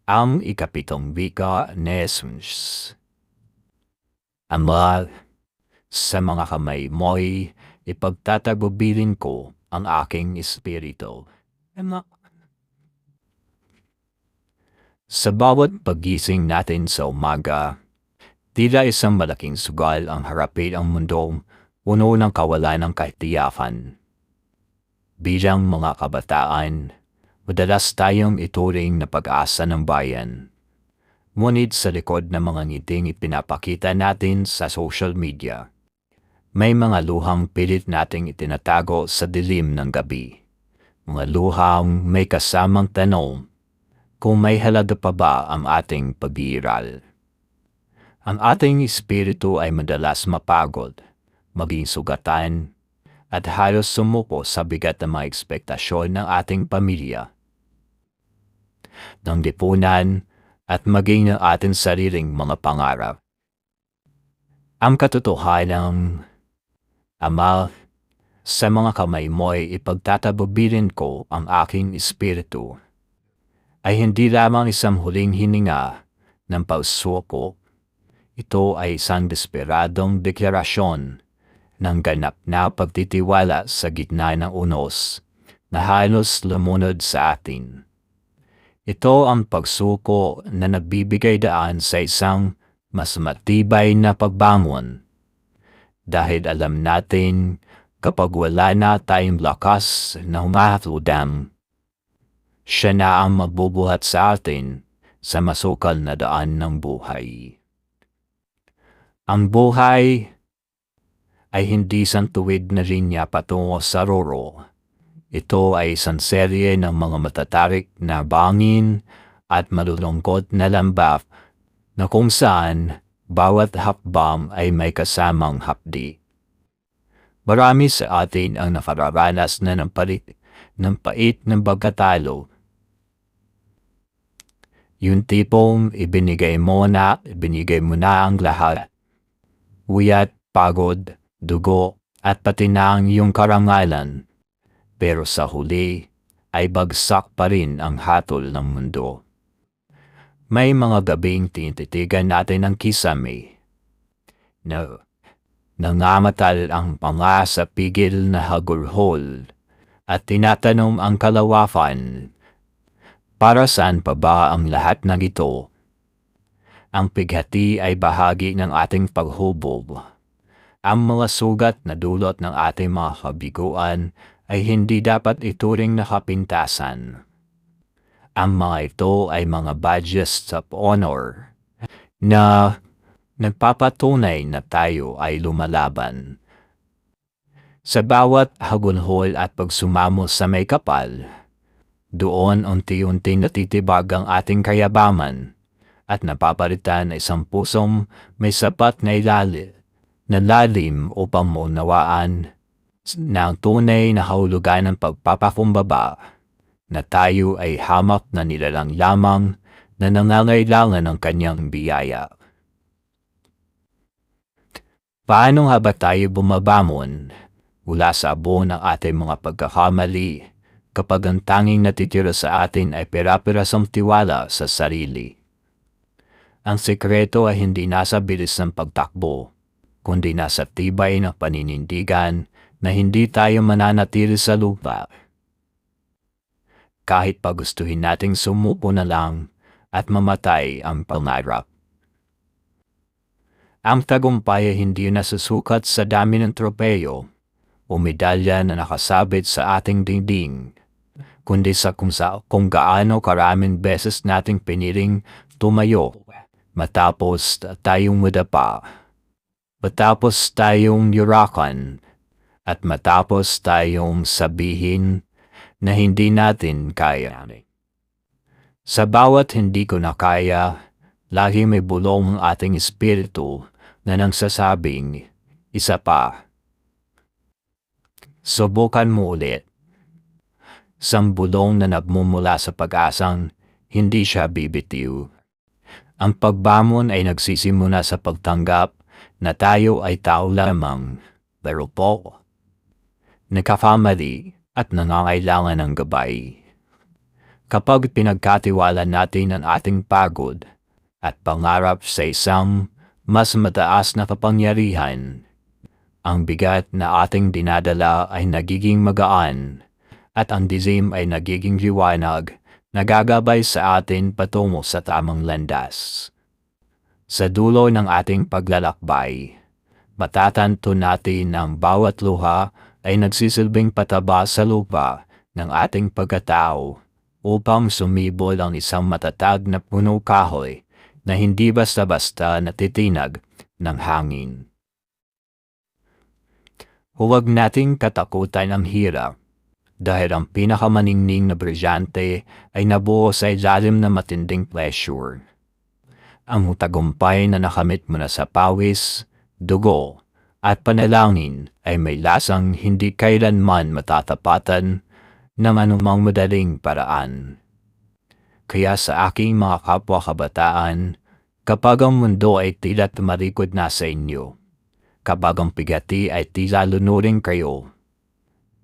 Ang ikapitong wika ni Jesus. Ama, sa mga kamay mo'y ipagtatagubilin ko ang aking espiritu. Ama, sa bawat pagising natin sa umaga, tila isang malaking sugal ang harapin ang mundong puno ng kawalan ng katiyakan. Bilang mga kabataan, madalas tayong ituring na pag-asa ng bayan. Ngunit sa likod ng mga ngiting ipinapakita natin sa social media, may mga luhang pilit nating itinatago sa dilim ng gabi. Mga luhang may kasamang tanong kung may halaga pa ba ang ating pag-iiral. Ang ating espiritu ay madalas mapagod, maging sugatan, at halos sumuko sa bigat ng mga ekspektasyon ng ating pamilya, ng lipunan, at maging ng ating sariling mga pangarap. Ang katotohanan, Ama, sa mga kamay mo'y ipagtatagubilin ko ang aking espiritu, ay hindi lamang isang huling hininga ng pagsuko. Ito ay isang desperadong deklarasyon ng ganap na pagtitiwala sa gitna ng unos na halos lumunod sa atin. Ito ang pagsuko na nagbibigay daan sa isang mas matibay na pagbangon. Dahil alam natin kapag wala na tayong lakas na humahatudang, siya na ang magbubuhat sa atin sa masukal na daan ng buhay. Ang buhay ay hindi isang tuwid na linya patungo sa roro. Ito ay isang serye ng mga matatarik na bangin at malulungkot na lambaf na kung saan bawat hakbang ay may kasamang hapdi. Marami sa atin ang nakararanas na ng pait ng pagkatalo. Yung tipong ibinigay mo na ang lahat. Wiyat, pagod, dugo, at pati na ang iyong karangalan. Pero sa huli ay bagsak pa rin ang hatol ng mundo. May mga gabing tinititigan natin ang kisame. Nangamatal ang panga sa pigil na hagulhol at tinatanong ang kalawakan, para saan pa ba ang lahat ng ito? Ang pighati ay bahagi ng ating paghubog. Ang mga sugat na dulot ng ating mga kabiguan ay hindi dapat ituring na kapintasan. Ang mga ito ay mga badges of honor na nagpapatunay na tayo ay lumalaban. Sa bawat hagulhol at pagsumamo sa may kapal, doon unti-unti natitibag ang ating kayabangan at napapalitan na isang pusong may sapat na lalim upang maunawaan na ang tunay na kahulugan ng pagpapakumbaba na tayo ay hamak na nilalang lamang na nangangailangan ng kanyang biyaya. Paano nga ba tayo bumabangon mula sa abo ng ating mga pagkakamali kapag ang tanging natitira sa atin ay pera-perasong tiwala sa sarili? Ang sekreto ay hindi nasa bilis ng pagtakbo, kundi nasa tibay ng paninindigan na hindi tayo mananatili sa lupa. Kahit pagustuhin nating sumuko na lang at mamatay ang pangarap. Ang tagumpay ay hindi nasusukat sa dami ng tropeyo o medalya na nakasabit sa ating dingding, kundi sa kung gaano karaming beses nating piniling tumayo matapos tayong madapa, matapos tayong yurakan, at matapos tayong sabihin na hindi natin kaya. Sa bawat hindi ko na kaya, lagi may bulong ang ating espiritu na nagsasabing, isa pa. Subukan mo ulit. Isang bulong na nagmumula sa pag-asang hindi siya bibitiw. Ang pagbangon ay nagsisimula sa pagtanggap na tayo ay tao lamang, pero po, nagkakamali at nangangailangan ng gabay. Kapag pinagkatiwala natin ang ating pagod at pangarap sa isang mas mataas na kapangyarihan, ang bigat na ating dinadala ay nagiging magaan at ang dilim ay nagiging liwanag na gagabay sa atin patungo sa tamang landas. Sa dulo ng ating paglalakbay, matatanto natin ang bawat luha ay nagsisilbing pataba sa lupa ng ating pagkatao upang sumibol ang isang matatag na puno kahoy na hindi basta-basta natitinag ng hangin. Huwag nating katakutan ang hirap dahil ang pinakamaningning na brilyante ay nabuo sa ilalim ng matinding pressure. Ang tagumpay na nakamit mo na sa pawis, dugo, at panalangin ay may lasang hindi kailanman matatapatan ng anumang madaling paraan. Kaya sa aking mga kapwa kabataan, kapag ang mundo ay tila tumarikod na sa inyo, kapag ang pigati ay tila lunurin kayo,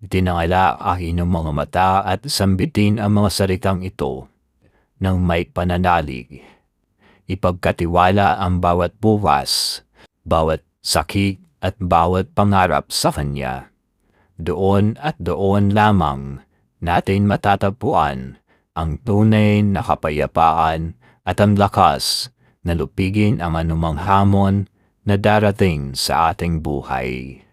tinangala ang inyong mga mata at sambitin ang mga salitang ito ng may pananalig. Ipagkatiwala ang bawat buwas, bawat sakit at bawat pangarap sa Kanya. Doon at doon lamang natin matatagpuan ang tunay na kapayapaan at ang lakas na lupigin ang anumang hamon na darating sa ating buhay.